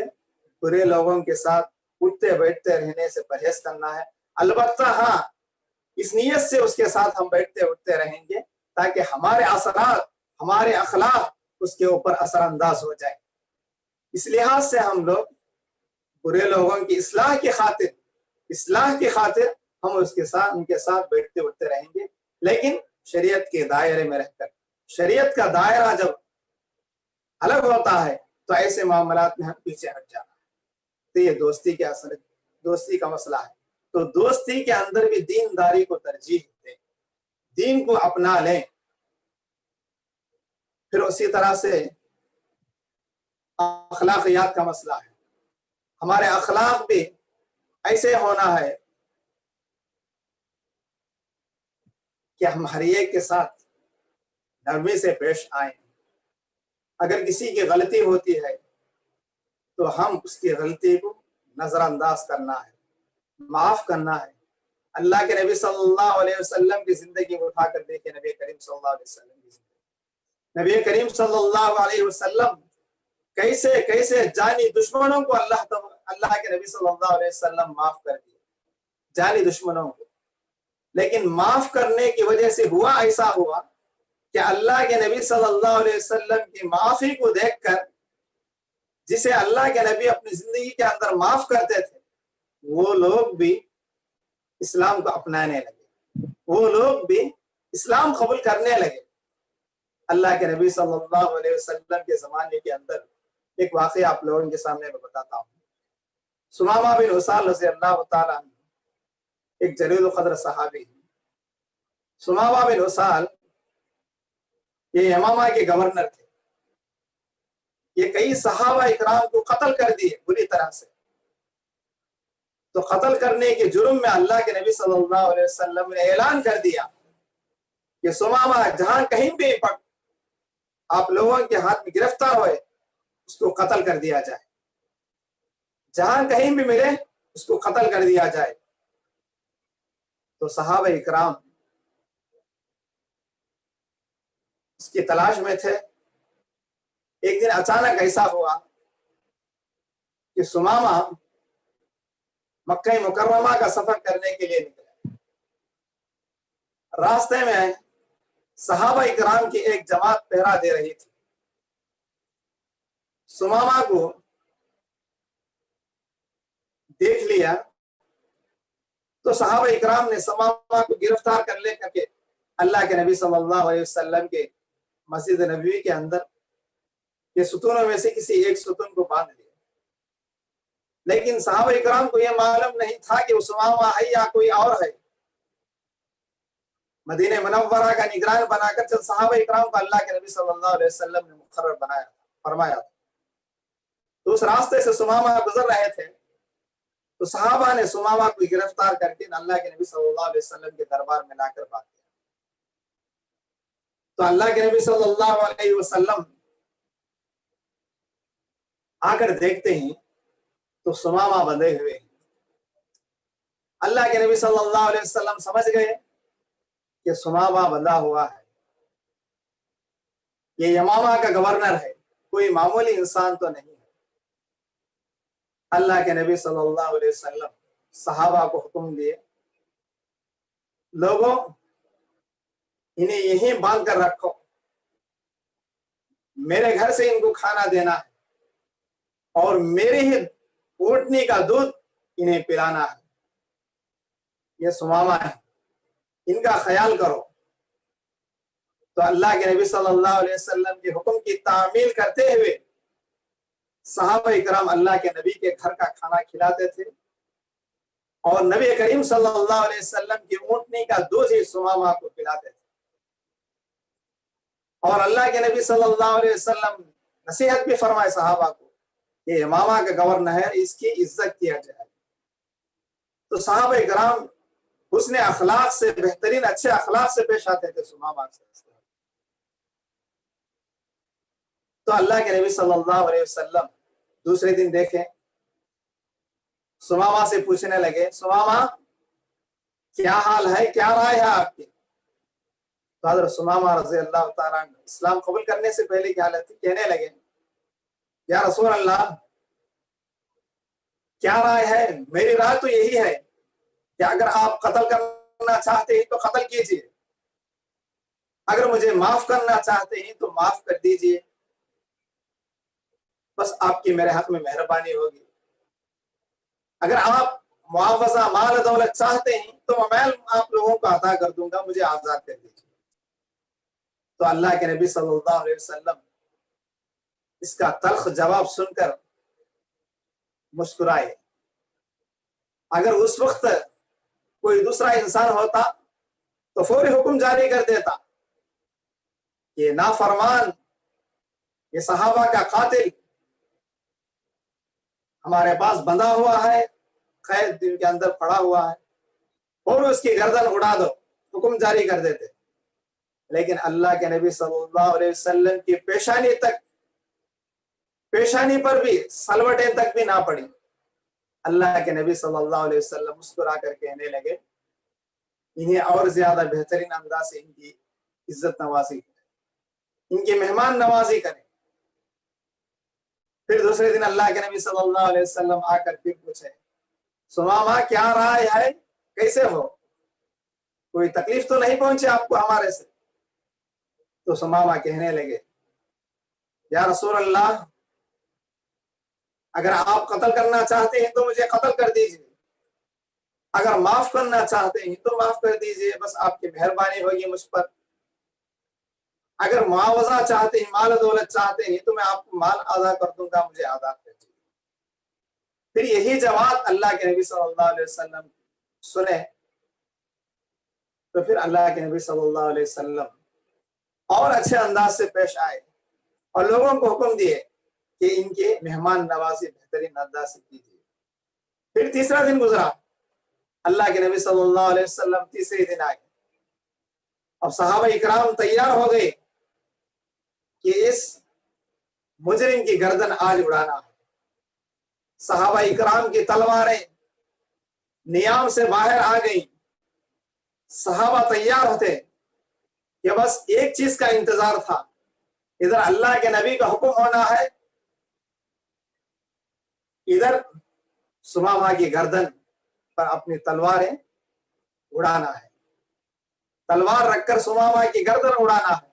برے لوگوں کے ساتھ اٹھتے بیٹھتے رہنے سے پرہیز کرنا ہے۔ البتہ ہاں، اس نیت سے اس کے ساتھ ہم بیٹھتے اٹھتے رہیں گے تاکہ ہمارے اثرات، ہمارے اخلاق اس کے اوپر اثر انداز ہو جائیں۔ اس لحاظ سے ہم لوگ برے لوگوں کی اصلاح کی خاطر ہم ان کے ساتھ بیٹھتے اٹھتے رہیں گے، لیکن شریعت کے دائرے میں رہ کر۔ شریعت کا دائرہ جب الگ ہوتا ہے تو ایسے معاملات میں ہم پیچھے ہٹ جانا ہے۔ تو یہ دوستی کا مسئلہ ہے۔ تو دوستی کے اندر بھی دینداری کو ترجیح دیں، دین کو اپنا لیں۔ پھر اسی طرح سے اخلاقیات کا مسئلہ ہے۔ ہمارے اخلاق بھی ایسے ہونا ہے کہ ہم ہر ایک کے ساتھ نرمی سے پیش آئیں۔ اگر کسی کی غلطی ہوتی ہے تو ہم اس کی غلطی کو نظر انداز کرنا ہے، معاف کرنا ہے۔ اللہ کے نبی صلی اللہ علیہ وسلم کی زندگی کو اٹھا کر دیکھیں، نبی کریم صلی اللہ علیہ وسلم کی زندگی، نبی کریم صلی اللہ علیہ وسلم کیسے جانی دشمنوں کو اللہ کے نبی صلی اللہ علیہ وسلم معاف کر دیے، جانی دشمنوں کو۔ لیکن معاف کرنے کی وجہ سے ایسا ہوا کہ اللہ کے نبی صلی اللہ علیہ وسلم کی معافی کو دیکھ کر، جسے اللہ کے نبی اپنی زندگی کے اندر معاف کرتے تھے، وہ لوگ بھی اسلام کو اپنانے لگے، وہ لوگ بھی اسلام قبول کرنے لگے۔ اللہ کے نبی صلی اللہ علیہ وسلم کے زمانے کے اندر ایک واقعہ آپ لوگوں کے سامنے میں بتاتا ہوں۔ سمامہ بن اسال رضی اللہ تعالیٰ عنہ ایک جلیل القدر صحابی۔ سمامہ بن اسال یہ یمامہ کے گورنر تھے۔ یہ کئی صحابہ اکرام کو قتل کر دیے بری طرح سے۔ تو قتل کرنے کے جرم میں اللہ کے نبی صلی اللہ علیہ وسلم نے اعلان کر دیا کہ سمامہ جہاں کہیں بھی آپ لوگوں کے ہاتھ میں گرفتار ہوئے اس کو قتل کر دیا جائے، جہاں کہیں بھی ملے اس کو قتل کر دیا جائے۔ تو صحابہ اکرام اس کی تلاش میں تھے۔ ایک دن اچانک ایسا ہوا کہ سمامہ مکہ مکرمہ کا سفر کرنے کے لیے نکلے۔ راستے میں صحابہ اکرام کی ایک جماعت پہرا دے رہی تھی۔ سمامہ کو دیکھ لیا تو صحابہ اکرام نے سمامہ کو گرفتار کر لے کر کے اللہ کے نبی صلی اللہ علیہ وسلم کے مسجد نبوی کے اندر کے ستونوں میں سے کسی ایک ستون کو باندھ لیا۔ لیکن صحابہ اکرام کو یہ معلوم نہیں تھا کہ وہ سمامہ ہے یا کوئی اور ہے. مدینہ منورہ کا نگران بنا کر چند صحابہ اکرام کو اللہ کے نبی صلی اللہ علیہ وسلم نے مقرر بنایا فرمایا. تو اس راستے سے سمامہ گزر رہے تھے تو صحابہ نے سمامہ کو گرفتار کر کے اللہ کے نبی صلی اللہ علیہ وسلم کے دربار میں لا کر بات کیا. تو اللہ کے نبی صلی اللہ علیہ وسلم آ کر دیکھتے ہیں تو سمامہ بندھے ہوئے. اللہ کے نبی صلی اللہ علیہ وسلم سمجھ گئے کہ سمامہ بندھا ہوا ہے، یہ یمامہ کا گورنر ہے، کوئی معمولی انسان تو نہیں ہے. اللہ کے نبی صلی اللہ علیہ وسلم صحابہ کو حکم دیے، لوگوں انہیں یہیں باندھ کر رکھو، میرے گھر سے ان کو کھانا دینا ہے اور میرے ہی اونٹنی کا دودھ انہیں پلانا ہے. یہ سمامہ ہے، ان کا خیال کرو. تو اللہ کے نبی صلی اللہ علیہ وسلم کے حکم کی تعمیل کرتے ہوئے صحابہ اکرام اللہ کے نبی کے گھر کا کھانا کھلاتے تھے اور نبی کریم صلی اللہ علیہ وسلم کی اونٹنی کا دودھ ہی سمامہ کو پلاتے تھے. اور اللہ کے نبی صلی اللہ علیہ وسلم نصیحت بھی فرمائے صحابہ کو کہ یمامہ کا گورنر ہے، اس کی عزت کیا جائے. تو صحابہ اکرام حسن اخلاق سے، بہترین اچھے اخلاق سے پیش آتے تھے سمامہ سے. تو اللہ کے نبی صلی اللہ علیہ وسلم دوسرے دن دیکھیں سمامہ سے پوچھنے لگے، سمامہ کیا حال ہے، کیا رائے ہے آپ کی؟ تو حضرت سمامہ رضی اللہ تعالیٰ عنہ اسلام قبول کرنے سے پہلے کی حالت تھی، کہنے لگے یا رسول اللہ کیا رائے ہے؟ میری رائے تو یہی ہے کہ اگر آپ قتل کرنا چاہتے ہیں تو قتل کیجئے، اگر مجھے معاف کرنا چاہتے ہیں تو معاف کر دیجئے، بس آپ کی میرے حق میں مہربانی ہوگی. اگر آپ معاوضہ مال دولت چاہتے ہیں تو میں آپ لوگوں کو عطا کر دوں گا، مجھے آزاد کر دیجیے. تو اللہ کے نبی صلی اللہ علیہ وسلم اس کا تلخ جواب سن کر مسکرائے. اگر اس وقت کوئی دوسرا انسان ہوتا تو فوری حکم جاری کر دیتا، یہ نافرمان، یہ صحابہ کا قاتل ہمارے پاس بندھا ہوا ہے، قید دل کے اندر پڑا ہوا ہے، اور اس کی گردن اڑا دو، حکم جاری کر دیتے. لیکن اللہ کے نبی صلی اللہ علیہ وسلم کی پیشانی پر بھی سلوٹیں تک بھی نہ پڑی. اللہ کے نبی صلی اللہ علیہ وسلم مسکرا کر کہنے لگے انہیں اور زیادہ بہترین انداز سے ان کی عزت نوازی کریں، ان کی مہمان نوازی کریں. پھر دوسرے دن اللہ کے نبی صلی اللہ علیہ وسلم آ کر پھر پوچھے سمامہ کیا رائے ہے، کیسے ہو، کوئی تکلیف تو نہیں پہنچے آپ کو ہمارے سے؟ تو سمامہ کہنے لگے یا رسول اللہ اگر آپ قتل کرنا چاہتے ہیں تو مجھے قتل کر دیجئے، اگر معاف کرنا چاہتے ہیں تو معاف کر دیجئے، بس آپ کی مہربانی ہوگی مجھ پر. اگر معاوضہ چاہتے ہیں، مال دولت چاہتے ہیں تو میں آپ کو مال ادا کر دوں گا، مجھے آزاد کر دیجیے. پھر یہی جواب اللہ کے نبی صلی اللہ علیہ وسلم سنے تو پھر اللہ کے نبی صلی اللہ علیہ وسلم اور اچھے انداز سے پیش آئے اور لوگوں کو حکم دیے کہ ان کے مہمان نوازی بہترین انداز سے کیجیے. پھر تیسرا دن گزرا، اللہ کے نبی صلی اللہ علیہ وسلم تیسرے دن آئے. اب صحابہ اکرام تیار ہو گئے کہ اس مجرم کی گردن آج اڑانا ہے. صحابہ اکرام کی تلواریں نیام سے باہر آ گئیں. صحابہ تیار ہوتے کہ بس ایک چیز کا انتظار تھا، ادھر اللہ کے نبی کا حکم ہونا ہے، ادھر سمامہ کی گردن پر اپنی تلواریں اڑانا ہے، تلوار رکھ کر سمامہ کی گردن اڑانا ہے.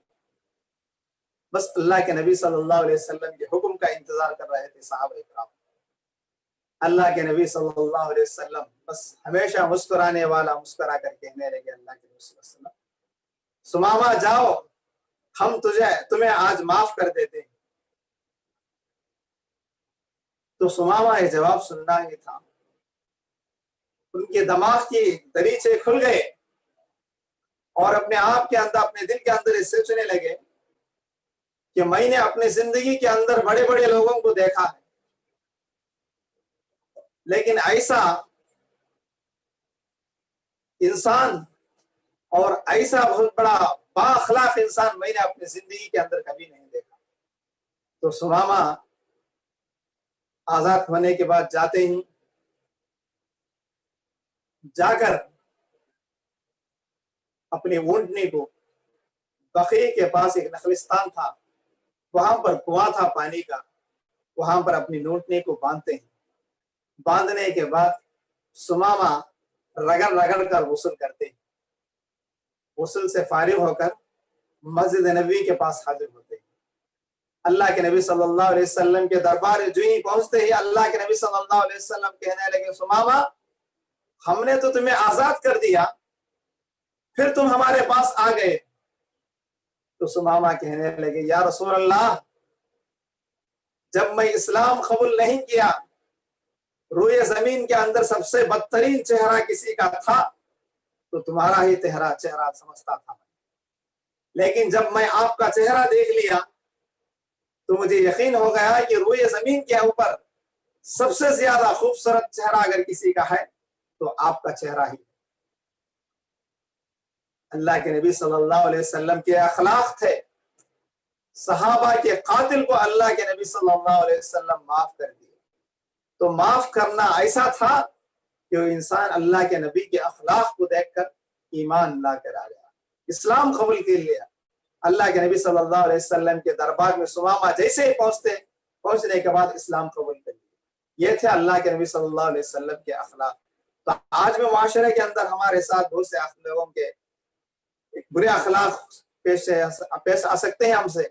بس اللہ کے نبی صلی اللہ علیہ وسلم کے حکم کا انتظار کر رہے تھے صحابہ اکرام. اللہ کے نبی صلی اللہ علیہ وسلم بس ہمیشہ مسکرانے والا مسکرا کر کہنے لگے اللہ کے نبی صلی اللہ علیہ وسلم سمامہ جاؤ، ہم تمہیں آج معاف کر دیتے ہیں. تو سمامہ یہ جواب سننا ہی تھا. ان کے دماغ کی دریچے کھل گئے اور اپنے آپ کے اندر، اپنے دل کے اندر اس سوچنے لگے کہ میں نے اپنی زندگی کے اندر بڑے بڑے لوگوں کو دیکھا ہے، لیکن ایسا انسان اور ایسا بہت بڑا با اخلاق انسان میں نے اپنی زندگی کے اندر کبھی نہیں دیکھا. تو سمامہ آزاد ہونے کے بعد جاتے ہی جا کر اپنی اونٹنی کو، بقیع کے پاس ایک نخلستان تھا، وہاں پر کنواں تھا پانی کا، وہاں پر اپنی اونٹنی کو باندھتے ہیں. باندھنے کے بعد سمامہ رگڑ رگڑ کر غسل کرتے ہیں. غسل سے فارغ ہو کر مسجد نبوی کے پاس حاضر ہوتے ہیں. اللہ کے نبی صلی اللہ علیہ وسلم کے دربار جو ہی پہنچتے ہی اللہ کے نبی صلی اللہ علیہ وسلم کہنے لگے، سمامہ ہم نے تو تمہیں آزاد کر دیا، پھر تم ہمارے پاس آ گئے. تو سمامہ کہنے لگے، یا رسول اللہ، جب میں اسلام قبول نہیں کیا، روئے زمین کے اندر سب سے بدترین چہرہ کسی کا تھا تو تمہارا ہی چہرہ سمجھتا تھا، لیکن جب میں آپ کا چہرہ دیکھ لیا تو مجھے یقین ہو گیا کہ روئے زمین کے اوپر سب سے زیادہ خوبصورت چہرہ اگر کسی کا ہے تو آپ کا چہرہ ہی. اللہ کے نبی صلی اللہ علیہ وسلم کے اخلاق تھے. صحابہ کے قاتل کو اللہ کے نبی صلی اللہ علیہ وسلم معاف کر دیے. تو معاف کرنا ایسا تھا کہ وہ انسان اللہ کے نبی کے اخلاق کو دیکھ کر ایمان لا کر آ گیا، اسلام قبول کر لیا. اللہ کے نبی صلی اللہ علیہ وسلم کے دربار میں سمامہ جیسے ہی پہنچنے کے بعد اسلام قبول کر لیا. یہ تھے اللہ کے نبی صلی اللہ علیہ وسلم کے اخلاق. تو آج میں معاشرے کے اندر ہمارے ساتھ بہت سے لوگوں کے برے اخلاق پیش آ سکتے ہیں ہم سے،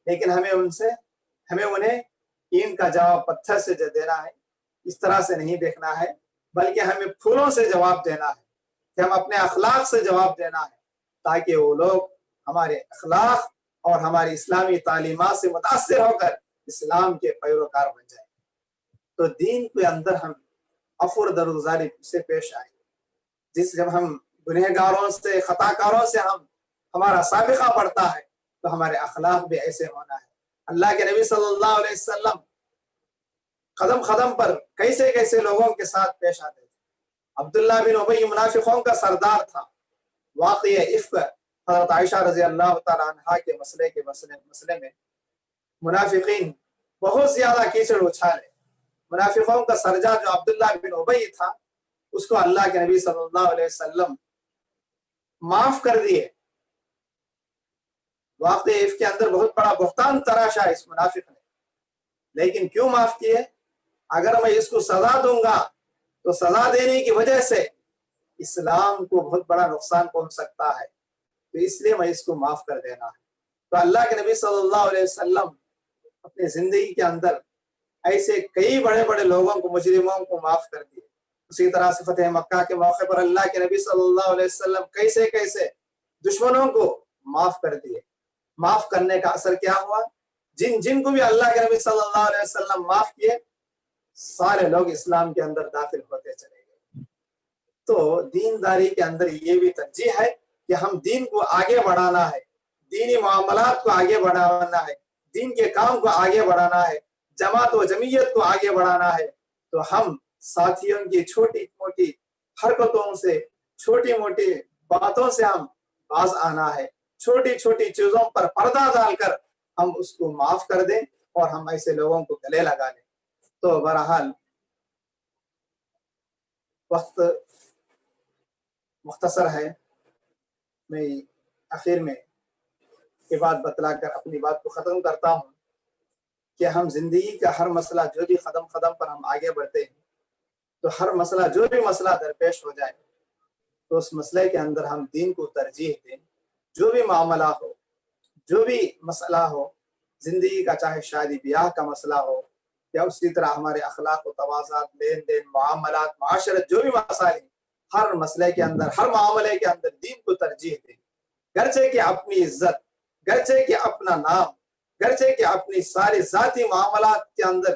لیکن ہمیں انہیں اینٹ کا جواب پتھر سے دینا ہے، اس طرح سے نہیں دیکھنا ہے، بلکہ ہمیں پھولوں سے جواب دینا ہے، کہ ہم اپنے اخلاق سے جواب دینا ہے، تاکہ وہ لوگ ہمارے اخلاق اور ہماری اسلامی تعلیمات سے متاثر ہو کر اسلام کے پیروکار بن جائیں. تو دین کے اندر ہم عفو درگزاری سے پیش آئیں. جب ہم گنہگاروں سے، خطاکاروں سے ہمارا سابقہ بڑھتا ہے تو ہمارے اخلاق بھی ایسے ہونا ہے. اللہ کے نبی صلی اللہ علیہ وسلم قدم قدم پر کیسے کیسے لوگوں کے ساتھ پیش آتے تھے. عبداللہ بن ابی منافقوں کا سردار تھا. واقعہ افک حضرت عائشہ رضی اللہ تعالیٰ عنہ کے مسئلے میں منافقین بہت زیادہ کیچڑ اچھالے. منافقوں کا سردار جو عبداللہ بن ابی تھا، اس کو اللہ کے نبی صلی اللہ علیہ وسلم معاف کر دیے. واقعہ افک کے اندر بہت بڑا بہتان تراشا اس منافق نے، لیکن کیوں معاف کیے؟ اگر میں اس کو سزا دوں گا تو سزا دینے کی وجہ سے اسلام کو بہت بڑا نقصان پہنچ سکتا ہے، تو اس لیے میں اس کو معاف کر دینا ہے. تو اللہ کے نبی صلی اللہ علیہ وسلم اپنی زندگی کے اندر ایسے کئی بڑے بڑے لوگوں کو، مجرموں کو معاف کر دیے. اسی طرح سے فتح مکہ کے موقع پر اللہ کے نبی صلی اللہ علیہ وسلم کیسے کیسے دشمنوں کو معاف کر دیے. معاف کرنے کا اثر کیا ہوا؟ جن کو بھی اللہ کے نبی صلی اللہ علیہ وسلم معاف کیے، سارے لوگ اسلام کے اندر داخل ہوتے چلے گئے. تو دینداری کے اندر یہ بھی ترجیح ہے کہ ہم دین کو آگے بڑھانا ہے، دینی معاملات کو آگے بڑھانا ہے، دین کے کام کو آگے بڑھانا ہے، جماعت و جمعیت کو آگے بڑھانا ہے. تو ہم ساتھیوں کی چھوٹی موٹی حرکتوں سے، چھوٹی موٹی باتوں سے ہم باز آنا ہے. چھوٹی چھوٹی چیزوں پر پردہ ڈال کر ہم اس کو معاف کر دیں اور ہم ایسے لوگوں کو گلے لگا لیں. تو بہرحال وقت مختصر ہے، میں آخر میں یہ بات بتلا کر اپنی بات کو ختم کرتا ہوں کہ ہم زندگی کا ہر مسئلہ جو بھی قدم قدم پر ہم آگے بڑھتے ہیں، تو ہر مسئلہ جو بھی مسئلہ درپیش ہو جائے تو اس مسئلے کے اندر ہم دین کو ترجیح دیں. جو بھی معاملہ ہو، جو بھی مسئلہ ہو زندگی کا، چاہے شادی بیاہ کا مسئلہ ہو یا اسی طرح ہمارے اخلاق و توازات، لین دین، معاملات، معاشرت، جو بھی مسائل ہیں، ہر مسئلے کے اندر، ہر معاملے کے اندر دین کو ترجیح دیں. گرچہ کہ اپنی عزت، گرچہ کہ اپنا نام، گرچہ کہ اپنی ساری ذاتی معاملات کے اندر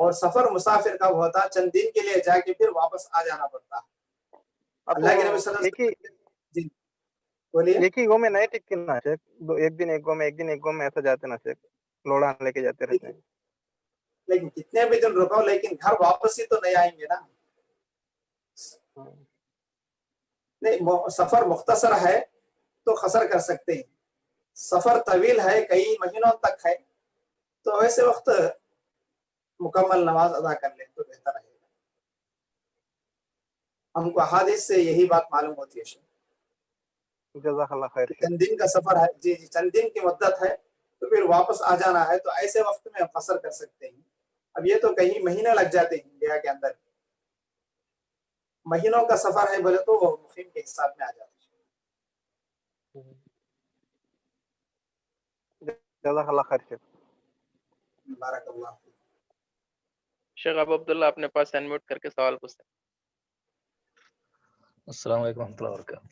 اور سفر مسافر کا ہوتا چند دن کے لیے جا کے پھر واپس آ جانا پڑتا ہے. اب اللہ کے نبی صلی اللہ علیہ وسلم جی بولیے. ایک ہی گاؤں میں نہیں ٹکتے نا شیخ, ایک دن ایک گاؤں میں ایک دن ایک گاؤں میں ایسا جاتے نا شیخ, لوڑا لے کے جاتے رہتے ہیں. لیکن کتنے بھی دن رکو لیکن گھر واپس ہی تو نہیں آئیں گے نا. نہیں, سفر مختصر ہے تو قصر کر سکتے ہیں, سفر طویل ہے کئی مہینوں تک ہے تو ویسے وقت مکمل نماز ادا کر لیں تو بہتر رہے گا. ہم کو حادث سے یہی بات معلوم ہوتی ہے. جزاک اللہ خیر. چند دن کا سفر ہے, جی جی چند دن کی مدت ہے تو پھر واپس آ جانا ہے تو ایسے وقت میں قصر کر سکتے ہیں. اب یہ تو کہیں مہینے لگ جاتے ہیں انڈیا کے اندر, مہینوں کا سفر ہے بولے تو وہ مقیم کے حساب میں آ جاتا ہے. جزاک اللہ خیر شیخ. بارک اللہ. شیخ ابو عبداللہ اپنے پاس انمیوٹ کر کے سوال پوچھتے ہیں. السلام علیکم ورحمۃ اللہ وبرکاتہ.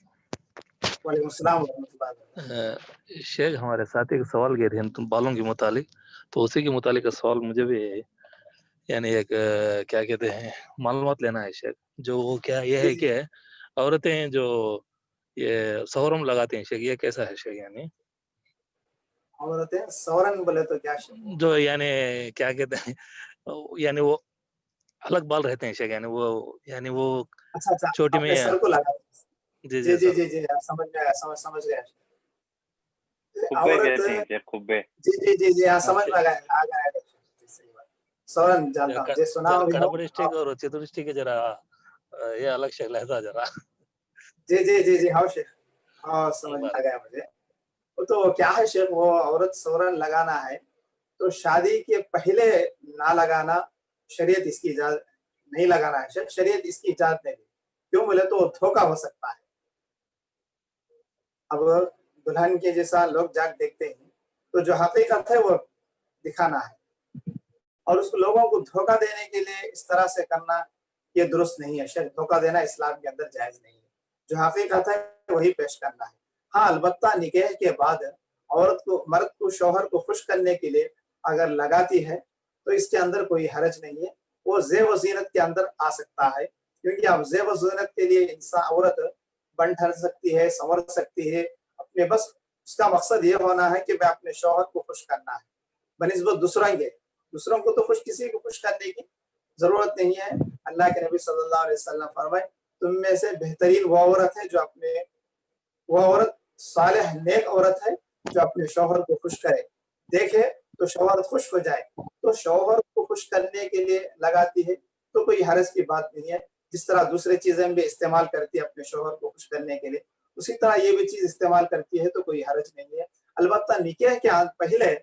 وعلیکم السلام ورحمۃ اللہ وبرکاتہ. شیخ ہمارے ساتھی کا سوال کیے تھے تم بالوں کے متعلق, تو اسی کے متعلق کا سوال مجھے بھی یعنی ایک کیا کہتے ہیں معلومات لینا ہے شیخ. جو وہ کیا یہ ہے کہ عورتیں جو یہ سورم لگاتے ہیں شیخ, یہ کیسا ہے شیخ؟ یعنی عورتیں سورن بولے تو کیا شیخ؟ جو یعنی کیا کہتے ہیں یعنی وہ الگ بال رہتے ہیں شیخ, یعنی وہ اچھا اچھا چھوٹی میں اپنے سر کو لگا. جی جی جی جی جی جی سمجھ گیا, سمجھ گیا. کھبے کہتے ہیں شیخ, کھبے. جی جی جی جی ہاں سمجھ میں آ گیا. سورن جانتا ہوں, جی سنا ہو. کڑبڑ ڈسٹرکٹ اور چتور ڈسٹرکٹ کے ذرا یہ الگ شکل ہے ذرا. جی جی جی جی ہاں شیخ, ہاں سمجھ میں آ گیا مجھے. تو کیا ہے شیخ, وہ عورت سورن لگانا ہے تو شادی کے پہلے نہ لگانا, شریعت اس کی اجازت نہیں لگانا ہے شیخ, شریعت اس کی اجازت نہیں. کیوں بولے تو دھوکا ہو سکتا ہے. اب دلہن کے جیسا لوگ جاگ دیکھتے ہیں تو جو حقیقت ہے وہ دکھانا ہے, اور اس کو لوگوں کو دھوکا دینے کے لیے اس طرح سے کرنا یہ درست نہیں ہے شیخ. دھوکا دینا اسلام کے اندر جائز نہیں ہے. جو حقیقت ہے وہی پیش کرنا ہے. ہاں البتہ نکاح کے بعد عورت کو, مرد کو, شوہر کو خوش کرنے کے لیے اگر لگاتی ہے تو اس کے اندر کوئی حرج نہیں ہے. وہ زیب و زینت کے اندر آ سکتا ہے, کیونکہ اب زیب و زینت کے لیے انسان عورت بن ٹھہر سکتی ہے, سنور سکتی ہے اپنے, بس اس کا مقصد یہ ہونا ہے کہ میں اپنے شوہر کو خوش کرنا ہے بنسبت دوسروں کو تو کسی کو خوش کرنے کی ضرورت نہیں ہے. اللہ کے نبی صلی اللہ علیہ وسلم فرمائے تم میں سے بہترین وہ عورت ہے جو وہ عورت صالح نیک عورت ہے جو اپنے شوہر کو خوش کرے. دیکھے تو شوہر خوش ہو جائے, تو شوہر کو خوش کرنے کے لیے لگاتی ہے تو کوئی حرج کی بات نہیں ہے. جس طرح دوسری چیزیں بھی استعمال کرتی ہے اپنے شوہر کو خوش کرنے کے لیے, اسی طرح یہ بھی چیز استعمال کرتی ہے تو کوئی حرج نہیں ہے. البتہ نکاح کے پہلے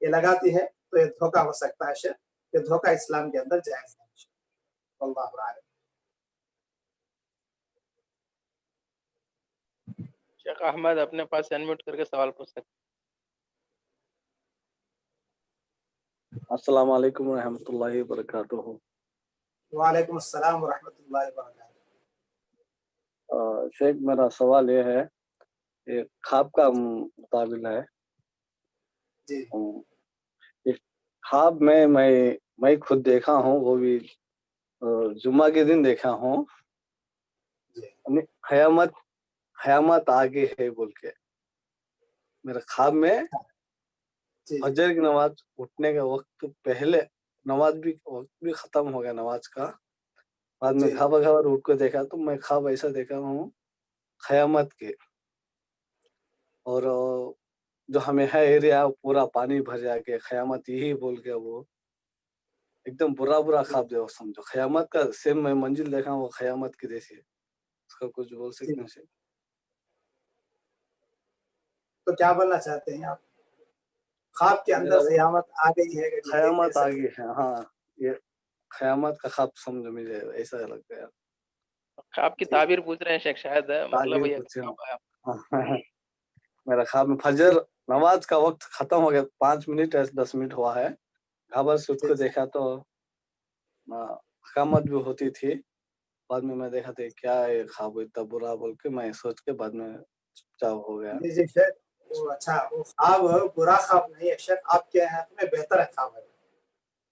یہ لگاتی ہے تو یہ دھوکا ہو سکتا ہے شیخ. یہ دھوکا اسلام کے اندر جائز نہیں ہے. اللہ عالم. شیخ احمد اپنے پاس انمیوٹ کر کے سوال پوچھ سکتے. السلام علیکم ورحمۃ اللہ وبرکاتہ. وعلیکم السلام ورحمۃ اللہ وبرکاتہ. شیخ میرا سوال یہ ہے, یہ خواب کا مطابق ہے. جی خواب میں خود دیکھا ہوں, وہ بھی جمعہ کے دن دیکھا ہوں. قیامت آگے ہے بول کے میرے خواب میں. فجر کی نماز اٹھنے کا وقت پہلے نماز بھی وقت بھی ختم ہو گیا نماز کا. بعد میں گھبر اٹھ کے دیکھا تو میں خواب ایسا دیکھا ہوں قیامت کے, اور جو ہمیں ہے ایریا پورا پانی بھر جا کے قیامت یہی بول کے وہ ایک دم برا خواب دے. سمجھو قیامت کا سیم میں منزل دیکھا وہ قیامت کی جیسی ہے. اس کا کچھ بول سکتے ہیں؟ تو کیا بولنا چاہتے ہیں آپ؟ خواب کے اندر قیامت آ گئی ہے. قیامت آ گئی ہے, ہاں یہ قیامت کا خواب سمجھ مجھے ایسا لگتا ہے. خواب کی تعبیر پوچھ رہے ہیں شیخ, شاید مطلب میرا خواب میں فجر نماز کا وقت ختم ہو گیا, 5 منٹ یا 10 منٹ ہوا ہے. گھبر سے اٹھ کو دیکھا تو قیامت بھی ہوتی تھی. بعد میں دیکھا تھا کیا ہے خواب اتنا برا بول کے میں سوچ کے بعد میں چپ چاپ ہو گیا. جی جی شیخ, اچھا وہ خواب برا خواب نہیں ہے شیخ, آپ کے حق میں بہتر خواب ہے.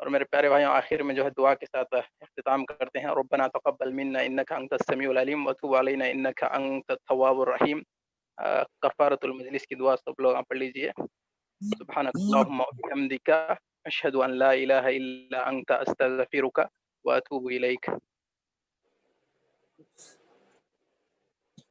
اور میرے پیارے بھائیوں آخر میں جو ہے دعا کے ساتھ اختتام کرتے ہیں. ربنا تقبل منا انک انت السمیع العلیم وتب علینا انک انت التواب الرحیم. کفارۃ المجلس کی دعا سب لوگ پڑھ لیجئے. سبحانک اللہم وبحمدک اشہد ان لا الہ الا انت استغفرک واتوب الیک.